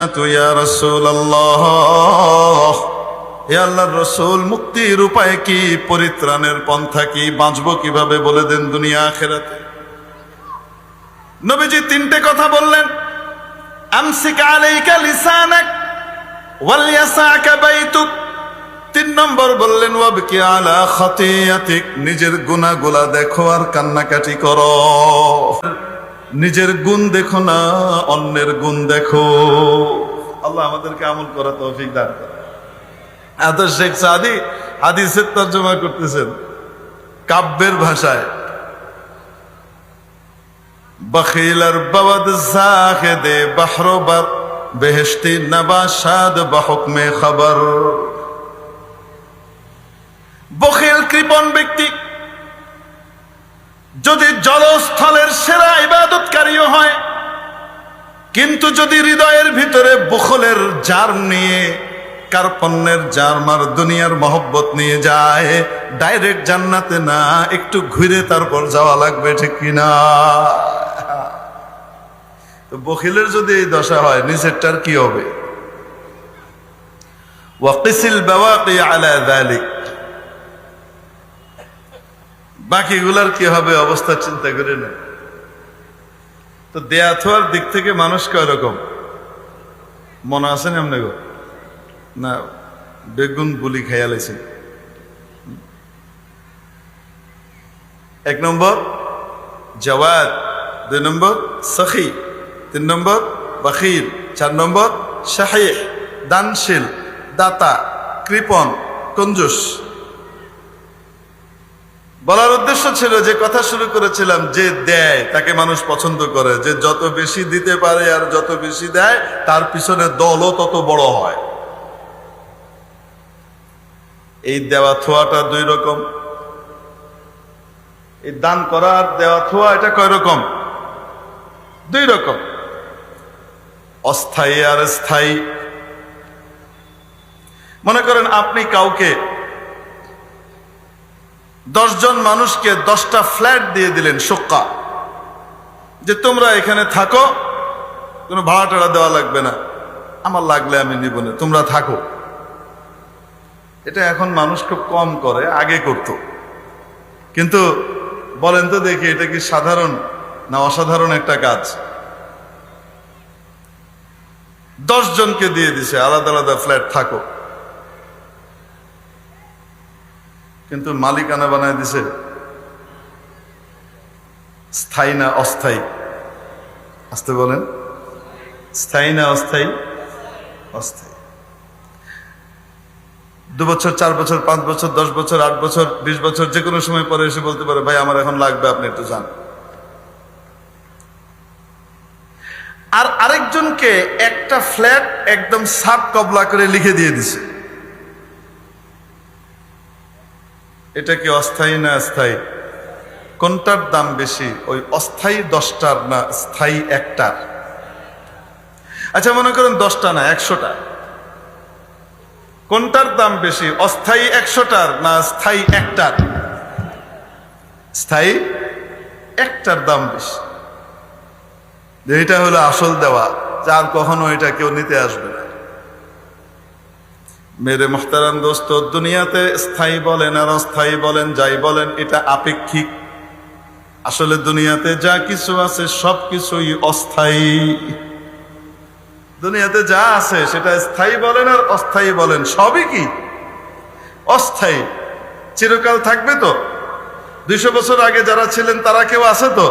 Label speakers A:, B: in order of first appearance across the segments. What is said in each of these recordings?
A: ইয়া রাসূলুল্লাহ, হে আল্লাহর রাসূল, মুক্তির উপায় কি? পরিত্রাণের পন্থা কি? বাঁচবো কিভাবে বলে দেন দুনিয়া আখিরাতে। নবীজি তিনটে কথা বললেন। আমসিক আলাইকা লিসানাক ওয়ালইয়াসাকা বাইতুক। 3 নম্বর বললেন ওয়াবকি আলা খাতিয়াতিক, নিজের গুনাহগুলা দেখো আর কান্নাকাটি করো। নিজের গুণ দেখো না, অন্যের গুণ দেখো। আল্লাহ আমাদেরকে আমল করা তৌফিক দান করে। আদর শেখ সাদি হাদিসের তরজমা করতেছেন কাব্যের ভাষায়। বখিলার বাওয়াদ জাহিদে বাহরবার বেহেশতি নবাশাদ বাহুকমে খবর। বখিল কৃপণ ব্যক্তি যদি জলস্থলের সেরা ইবাদতকারীও হয়, কিন্তু যদি হৃদয়ের ভিতরে বুখলের জার নিয়ে, কার্পণ্যের জার মার দুনিয়ার মহব্বত নিয়ে যায়, ডাইরেক্ট জান্নাতে না, একটু ঘুরে তারপর যাওয়া লাগবে, ঠিক কিনা? তো বখিলের যদি এই দশা হয়, নিচেরটার কি হবে? ওয়াকিসিল বাওয়াকি আলা যালিক, বাকিগুলার কি হবে অবস্থা চিন্তা করে না। তো দেয়া থোয়ার দিক থেকে মানুষ কয় রকম মনে আছে না? এমনি গো না, বেগুন বুলি খাইয়া লাইছে। 1 নম্বর জাওয়াদ, 2 নম্বর সখী, 3 নম্বর বখিল, 4 নম্বর শাহীহ, দানশীল, দাতা, কৃপণ, কঞ্জুস। বলার উদ্দেশ্য ছিল, যে কথা শুরু করেছিলাম, যে দেয় তাকে মানুষ পছন্দ করে, যে যত বেশি দিতে পারে আর যত বেশি দেয় তার পিছনে দলও তত বড় হয়। এই দেওয়া থোয়াটা 2 রকম। এই দান করা আর দেওয়া থোয়া, এটা কয় রকম? 2 রকম, অস্থায়ী আর স্থায়ী। মনে করেন আপনি কাউকে 10 জন মানুষকে 10টা ফ্ল্যাট দিয়ে দিলেন, সোক্কা, যে তোমরা এখানে থাকো, কোনো ভাড়া টাড়া দেওয়া লাগবে না, আমার লাগলে আমি নিব না, তোমরা থাকো। এটা এখন মানুষ খুব কম করে, আগে করত। কিন্তু বলেন তো দেখি, এটা কি সাধারণ না অসাধারণ একটা কাজ? 10 জনকে দিয়ে দিছে আলাদা আলাদা ফ্ল্যাট, থাকো। কিন্তু মালিকানা বানায় দিছে স্থায়ী না অস্থায়ী? আসতে বলেন, স্থায়ী না অস্থায়ী? অস্থায়ী। 2 বছর, 4 বছর, 5 বছর, 10 বছর, 8 বছর, 20 বছর, যে কোনো সময় পরে এসে বলতে পারে, ভাই আমার এখন লাগবে, আপনি একটু যান। আর আরেকজনকে একটা ফ্ল্যাট একদম সাব কবলা করে লিখে দিয়ে দিছে। এটা কি অস্থায়ী না স্থায়ী? কোনটার দাম বেশি, ওই অস্থায়ী 10টার না স্থায়ী 1টার? আচ্ছা মনে করেন 10টা না 100টা, কোনটার দাম বেশি, অস্থায়ী 100টার না স্থায়ী 1টার? স্থায়ী 1টার দাম বেশি। এটা হলো আসল দেওয়া, যার কখনো এটা কেউ নিতে আসবে না। মেরে মুহতারাম দোস্ত, দুনিয়াতে স্থায়ী বলেন আর অস্থায়ী বলেন, যাই বলেন, এটা আপেক্ষিক। আসলে দুনিয়াতে যা কিছু আছে সবকিছুই অস্থায়ী। দুনিয়াতে যা আছে সেটা স্থায়ী বলেন আর অস্থায়ী বলেন, সবই কি অস্থায়ী। চিরকাল থাকবে তো? 200 বছর আগে যারা ছিলেন তারা কেউ আছে তো?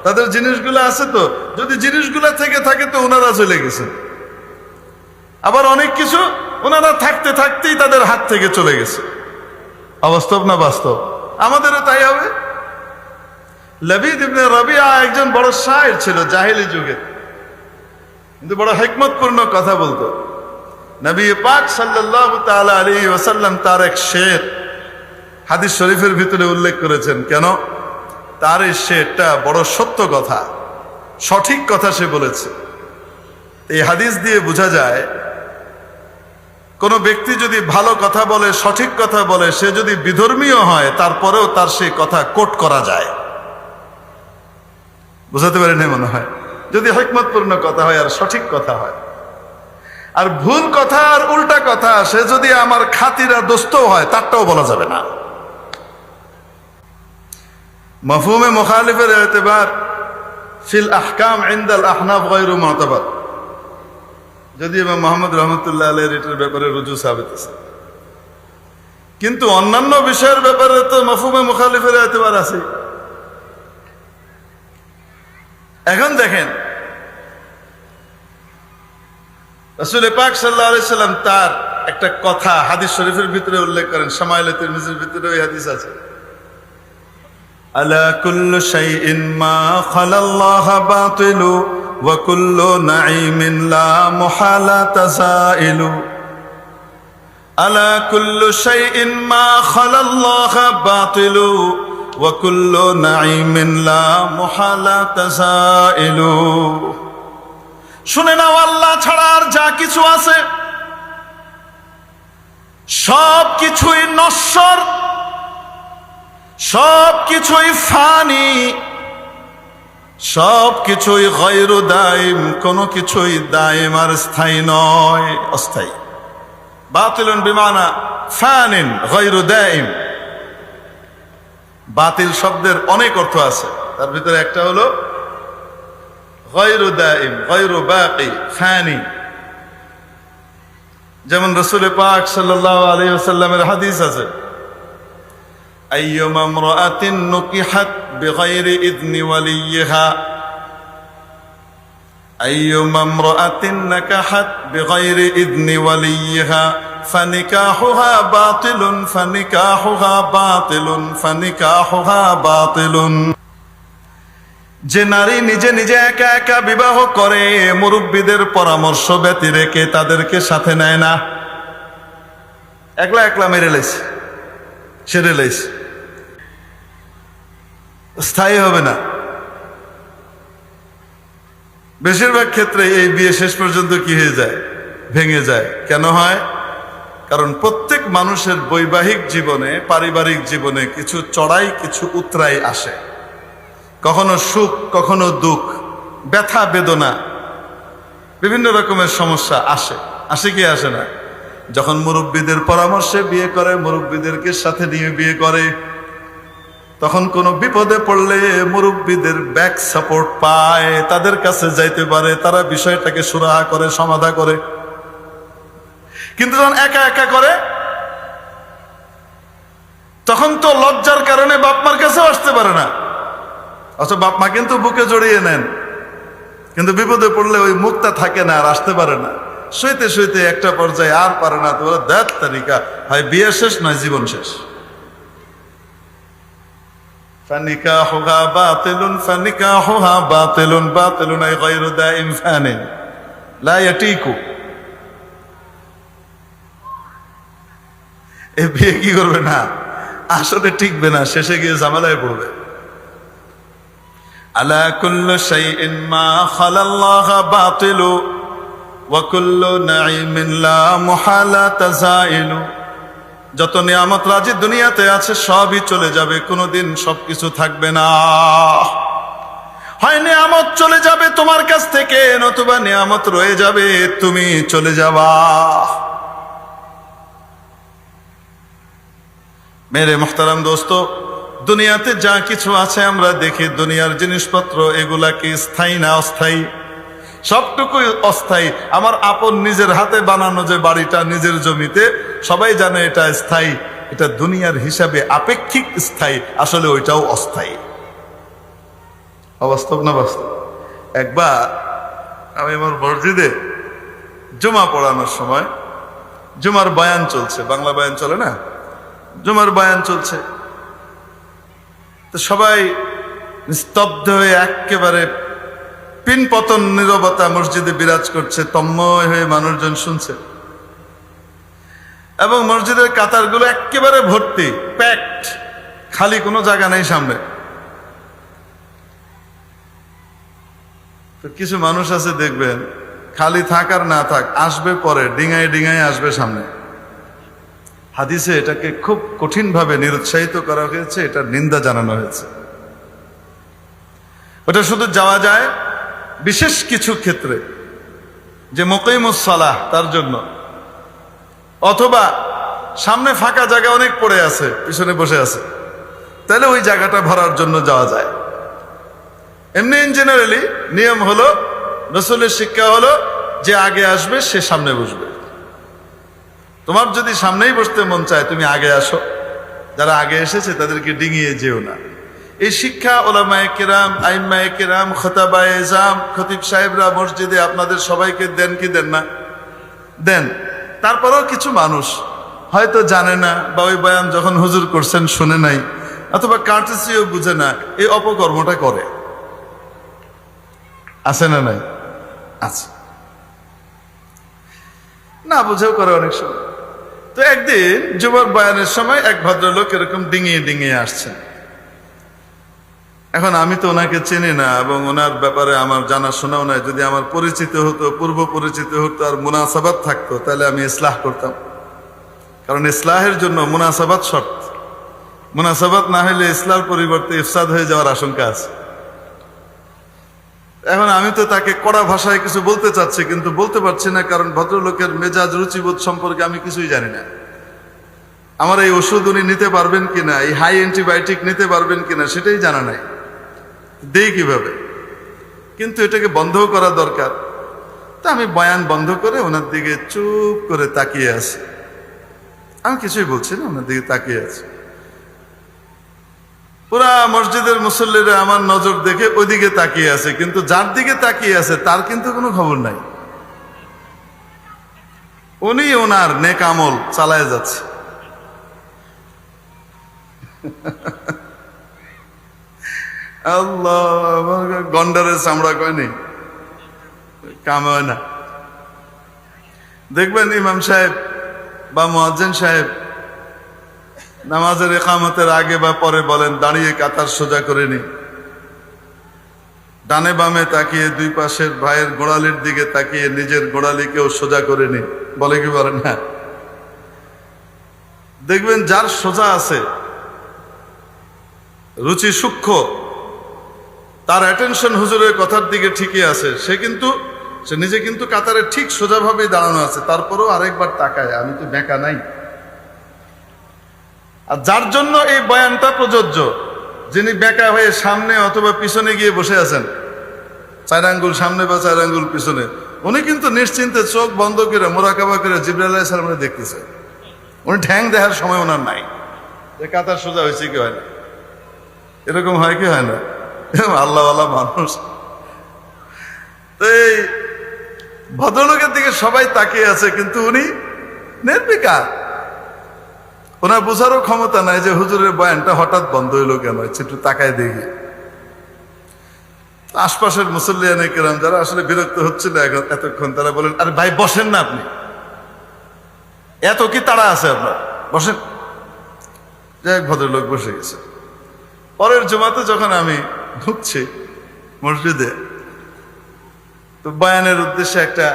A: তাদের জিনিসগুলো আছে তো? যদি জিনিসগুলো থেকে থাকে তো ওনারা চলে গেছে। আবার অনেক কিছু ওনারা থাকতে থাকতেই তাদের হাত থেকে চলে গেছে। অবাস্তব না বাস্তব? আমাদেরও তাই হবে। লাবিদ ইবনে রাবিআ একজন বড় শায়ের ছিল জাহেলি যুগে, কিন্তু বড় হিকমতপূর্ণ কথা বলতো। নবী পাক সাল্লাল্লাহু তাআলা আলাইহি ওয়াসাল্লাম তার এক শের হাদিস শরীফের ভিতরে উল্লেখ করেছেন। কেন? তার এই শেরটা বড় সত্য কথা, সঠিক কথা সে বলেছে। এই হাদিস দিয়ে বোঝা যায়, কোন ব্যক্তি যদি ভালো কথা বলে, সঠিক কথা বলে, সে যদি বিধর্মীয় হয়, তারপরেও তার সেই কথা কোট করা যায়। বুঝাতে পারেনি মনে হয়? যদি হিকমতপূর্ণ কথা হয় আর সঠিক কথা হয়। আর ভুল কথা আর উল্টা কথা সে যদি আমার খাতিরা দোস্ত হয় তারটাও বলা যাবে না। মাফহুমে মুখালিফের এতেবার ফিল আহকাম ইনদাল আহনাফ গায়রু মুতাবার, যদি ইমাম মুহাম্মদ রাহমাতুল্লাহ আলাইহির এটার ব্যাপারে রুজু সাবিত আছে, কিন্তু অন্যান্য বিষয়ের ব্যাপারে তো মাফহুমে মুখালিফের এতেবার আছে। এখন দেখেন রাসূল পাক সাল্লাল্লাহু আলাইহি সাল্লাম তার একটা কথা হাদিস শরীফের ভিতরে উল্লেখ করেন, শামাইলে তিরমিজির ভিতরে ওই হাদিস আছে, আলা কুল্লু শাইইন মা খালাল্লাহ বাতিলু ওয়া কুল্লু নাঈমিন লা মুহালা তাসাইলু। আলা কুল্লু শাইইন মা খালাল্লাহ বাতিলু ওয়া কুল্লু নাঈমিন লা মুহালা তাসাইলু। শুনে নাও, আল্লাহ ছাড়া আর যা কিছু আছে সব কিছুই নশ্বর, সব কিছুই ফানি, সব কিছুই গায়রু দাইম, কোনো কিছুই দাইম আর স্থায়ী নয়, অস্থায়ী। বাতিলুন বিমানা ফানিন গায়রু দাইম। বাতিল শব্দের অনেক অর্থ আছে, তার ভিতরে একটা হলো গায়রু দাইম, গায়রু বাকি, ফানি। যেমন রাসূল পাক সাল্লাল্লাহু আলাইহি ওয়াসাল্লামের হাদিস আছে, আইয়ুমা ইমরাআতিন নুকিহাত বিগাইরি ইযনি ওয়ালিয়্যিহা, আইয়ুমা ইমরাআতিন নাকাহাত বিগাইরি ইযনি ওয়ালিয়্যিহা ফানিকাহুহা বাতিলুন ফানিকাহুহা বাতিলুন ফানিকাহুহা বাতিলুন। যে নারী নিজে নিজে একা একা বিবাহ করে, মুরব্বীদের পরামর্শ ব্যতি রেখে তাদেরকে সাথে নেয় না, একলা একলা মেরে লেছে, সেরে লেছে, স্থায়ী হবে না। বেশিরভাগ ক্ষেত্রে এই বিয়ে শেষ পর্যন্ত কি হয়ে যায়? ভেঙে যায়। কেন হয়? কারণ প্রত্যেক মানুষের বৈবাহিক জীবনে, পারিবারিক জীবনে কিছু চড়াই কিছু উতরাই আসে, কখনো সুখ কখনো দুঃখ, ব্যথা বেদনা, বিভিন্ন রকমের সমস্যা আসে। আসে কি আসে না? যখন মুরব্বীদের পরামর্শে বিয়ে করে, মুরব্বীদেরকে সাথে নিয়ে বিয়ে করে, তখন কোনো বিপদে পড়লে মুরব্বীদের ব্যাক সাপোর্ট পায়, তাদের কাছে যাইতে পারে, তারা বিষয়টাকে সুরাহা করে, সমাধা করে। কিন্তু যখন একা একা করে তখন তো লজ্জার কারণে বাপ মার কাছেও আসতে পারে না। অথচ বাপ মা কিন্তু বুকে জড়িয়ে নেন, কিন্তু বিপদে পড়লে ওই মুখটা থাকে না, আর আসতে পারে না। শুইতে শুইতে একটা পর্যায়ে আর পারে না, তো বলে দেখ তারিকা হয় বিয়ে শেষ নয় জীবন শেষ। ফানিকাহুহা বাতিলুন ফানিকাহুহা বাতিলুন, বাতিলুন আই গায়রু দাইম ফানিন লা ইয়াতিকু। এই বিয়ে কি করবে না, আসলে টিকবে না, শেষে গিয়ে ঝামেলায় পড়বে। আলা কুল্লু শাইইন মা খালাল্লাহ বাতিলু ওয়া কুল্লু নাঈমিন লা মুহালা তাযাইলু। যত নিয়ামত রাজি দুনিয়াতে আছে সবই চলে যাবে, কোনোদিন সবকিছু থাকবে না। হয় নিয়ামত চলে যাবে তোমার কাছ থেকে, নতুবা নিয়ামত রয়ে যাবে, তুমি চলে যাবা। মেরে মুহতারাম দোস্ত, দুনিয়াতে যা কিছু আছে আমরা দেখি, দুনিয়ার জিনিসপত্র, এগুলা কি স্থায়ী না অস্থায়ী? সবটুকুই অস্থায়ী। আমার আপন নিজের হাতে বানানো যে বাড়িটা নিজের জমিতে, সবাই জানে এটা স্থায়ী, এটা দুনিয়ার হিসাবে আপেক্ষিক স্থায়ী, আসলে ওইটাও অস্থায়ী। অবাস্তব না বাস্তব? একবার আমি আমার মসজিদে জুমা পড়ানোর সময়, জুমার বয়ান চলছে, বাংলা বয়ান চলে না, জুমার বয়ান চলছে, তো সবাই স্তব্ধ হয়ে একেবারে পিনপতন নীরবতা মসজিদে বিরাজ করছে, তন্ময় হয়ে মানুষজন শুনছে, এবং মসজিদের কাতারগুলো একেবারে ভর্তি, প্যাকড, খালি কোনো জায়গা নেই সামনে। তো কিছু মানুষ আছে দেখবেন, খালি থাক আর না থাক, আসবে পরে, ডিঙায় ডিঙায় আসবে সামনে। হাদিসে এটাকে খুব কঠিনভাবে নিরুৎসাহিত করা হয়েছে, এটার নিন্দা জানানো হয়েছে। ওটা শুধু যাওয়া যায় বিশেষ কিছু ক্ষেত্রে, যে মুকিমুস সালাহ তার জন্য, অথবা সামনে ফাঁকা জায়গা অনেক পড়ে আছে, পিছনে বসে আছে, তাহলে ওই জায়গাটা ভরার জন্য যাওয়া যায়। এমনি ইন জেনারেলি নিয়ম হলো, রাসূলের শিক্ষা হলো যে আগে আসবে সে সামনে বসবে। তোমার যদি সামনেই বসতে মন চায় তুমি আগে আসো, যারা আগে এসেছে তাদেরকে ডিঙিয়ে যেও না। এই শিক্ষা ওলামায়ে কেরাম, আইম্মায়ে কেরাম, খতাবায়ে ইজাম, খতিব সাহেবরা মসজিদে আপনাদের সবাইকে দেন কি দেন না? দেন। তারপরেও কিছু মানুষ হয়তো জানে না, বা ওই বয়ান যখন হুজুর করছেন শুনে নাই, অথবা কার্টেসিও বুঝে না, এই অপকর্মটা করে। আছে না নাই? আছে। না বুঝেও করে অনেক সময়। তো একদিন জুমার বয়ানের সময় এক ভদ্রলোক এরকম ডিঙিয়ে ডিঙিয়ে আসছেন। এখন আমি তো ওনাকে চিনি না এবং ওনার ব্যাপারে আমার জানাশোনাও নাই। যদি আমার পরিচিত হতো, পূর্ব পরিচিত হতো, আর মুনাসাবাত থাকতো, তাহলে আমি ইসলাহ করতাম। কারণ ইসলাহের জন্য মুনাসাবাত শর্ত। মুনাসাবাত না হলে ইসলার পরিবর্তে ইফসাদ হয়ে যাওয়ার আশঙ্কা আছে। এখন আমি তো তাকে কড়া ভাষায় কিছু বলতে চাচ্ছি, কিন্তু বলতে পারছি না, কারণ ভদ্রলোকের মেজাজ রুচিবোধ সম্পর্কে আমি কিছুই জানি না। আমার এই ওষুধ উনি নিতে পারবেন কিনা, এই হাই অ্যান্টিবায়োটিক নিতে পারবেন কিনা, সেটাই জানা নাই। দেই কিভাবে? কিন্তু এটাকে বন্ধও করা দরকার। তা আমি বয়ান বন্ধ করে ওনার দিকে চুপ করে তাকিয়ে আছি। আমি কিছুই বলছি না, ওনার দিকে তাকিয়ে আছি। পুরা মসজিদের মুসল্লিরা আমার নজর দেখে ওইদিকে তাকিয়ে আছে, কিন্তু যার দিকে তাকিয়ে আছে তার কিন্তু কোনো খবর নাই। উনি ওনার নেক আমল চালায় যাচ্ছে। আল্লাহ, গন্ডারের চামড়া কয়নি, কাম হয় না। দেখবেন ইমাম সাহেব বা মুয়াজ্জিন সাহেব নামাজের ইকামতের আগে বা পরে বলেন, দাঁড়িয়ে কাতার সোজা করে নি, ডানে বামে তাকিয়ে দুই পাশের ভাইয়ের গোড়ালির দিকে তাকিয়ে নিজের গোড়ালিকেও সোজা করে নি, বলে কি বলেন না? দেখবেন যার সোজা আছে, রুচি সূক্ষ্ম, তার অ্যাটেনশন হুজুরের কথার দিকে ঠিকই আছে, সে নিজে কিন্তু কাতারে ঠিক সোজাভাবেই দাঁড়ানো আছে, তারপরেও আরেকবার তাকায়, আমি তো বেঁকা নাই। আর যার জন্য এই বয়ানটা প্রযোজ্য, যিনি বেঁকা হয়ে সামনে অথবা পিছনে গিয়ে বসে আছেন, 4 আঙ্গুল সামনে বা 4 আঙ্গুল পিছনে, উনি কিন্তু নিশ্চিন্তে চোখ বন্ধ করে মোরাকাবা করে জিবরাইল আলাইহিস সালামকে দেখতেছে। উনি ঠ্যাং দেখার সময় ওনার নাই যে কাতার সোজা হয়েছে কি হয় না। এরকম হয় কি হয় না? আল্লাহওয়ালা মানুষ। তো এই ভদ্রলোকের দিকে সবাই তাকিয়ে আছে, কিন্তু উনি নির্বিকার। ওনার বোঝারও ক্ষমতা নাই যে হুজুরের বয়ানটা হঠাৎ বন্ধ হইলো কেন, একটু তাকায় দেখি। আশপাশের মুসল্লিয়ানে কেরাম যারা আসলে বিরক্ত হচ্ছিল এতক্ষণ, তারা বলেন, আরে ভাই বসেন না, আপনি এত কি তাড়া আছে আপনার, বসেন। যাই ভদ্রলোক বসে গেছে। পরের জুমাতে যখন আমি ঢুকছি মসজিদে, তো বয়ানের উদ্দেশ্যে একটা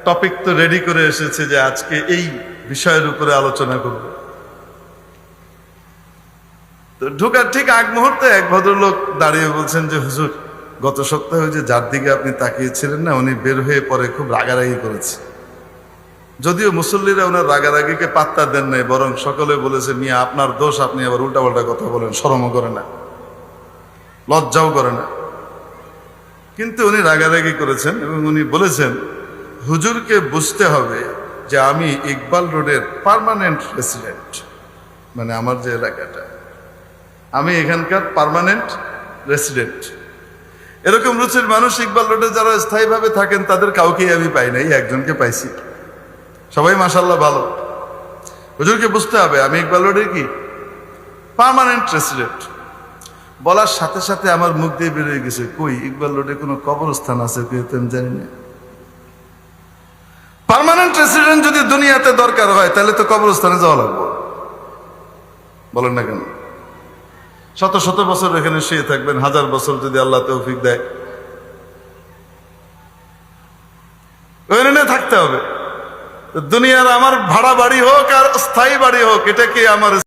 A: টপিক তো রেডি করে এসেছে যে আজকে এই বিষয়ের উপরে আলোচনা করব। তো ঢোকার ঠিক আগ মুহূর্তে এক ভদ্রলোক দাঁড়িয়ে বলছেন যে, হুজুর, গত সপ্তাহে যে যার দিকে আপনি তাকিয়েছিলেন না, উনি বের হয়ে পরে খুব রাগারাগি করেছে। যদিও মুসল্লিরা ওনার রাগারাগিকে পাত্তা দেন নাই, বরং সকলে বলেছে, মিয়া আপনার দোষ, আপনি আবার উল্টাপাল্টা কথা বলেন, শরমও করে না, লজ্জাও করে না। কিন্তু উনি রাগারাগি করেছেন এবং উনি বলেছেন, হুজুরকে বুঝতে হবে যে আমি ইকবাল রোডের পার্মানেন্ট রেসিডেন্ট, মানে আমার যে এলাকাটা, আমি এখানকার পার্মানেন্ট রেসিডেন্ট। এরকম রুচির মানুষ ইকবাল রোডে যারা স্থায়ীভাবে থাকেন তাদের কাউকেই আমি পাই নাই, একজনকে পাইছি। সবাই মাশাআল্লাহ ভালো। হুজুরকে বুঝতে হবে আমি ইকবাল রোডের কি পার্মানেন্ট রেসিডেন্ট। বলার সাথে সাথে আমার মুখ দিয়ে বেরিয়ে গেছে, কই ইকবাল রোডে কোনো কবরস্থান আছে কি আমি জানি না। পার্মানেন্ট রেসিডেন্ট যদি দুনিয়াতে দরকার হয় তাহলে তো কবরস্থানে যাওয়া লাগবে, বলেন না কেন? শত শত বছর এখানে শুয়ে থাকবেন, 1000 বছর যদি আল্লাহ তৌফিক দেয়, ওখানে থাকতে হবে। দুনিয়ার আমার ভাড়া বাড়ি হোক আর স্থায়ী বাড়ি হোক, এটা কি আমার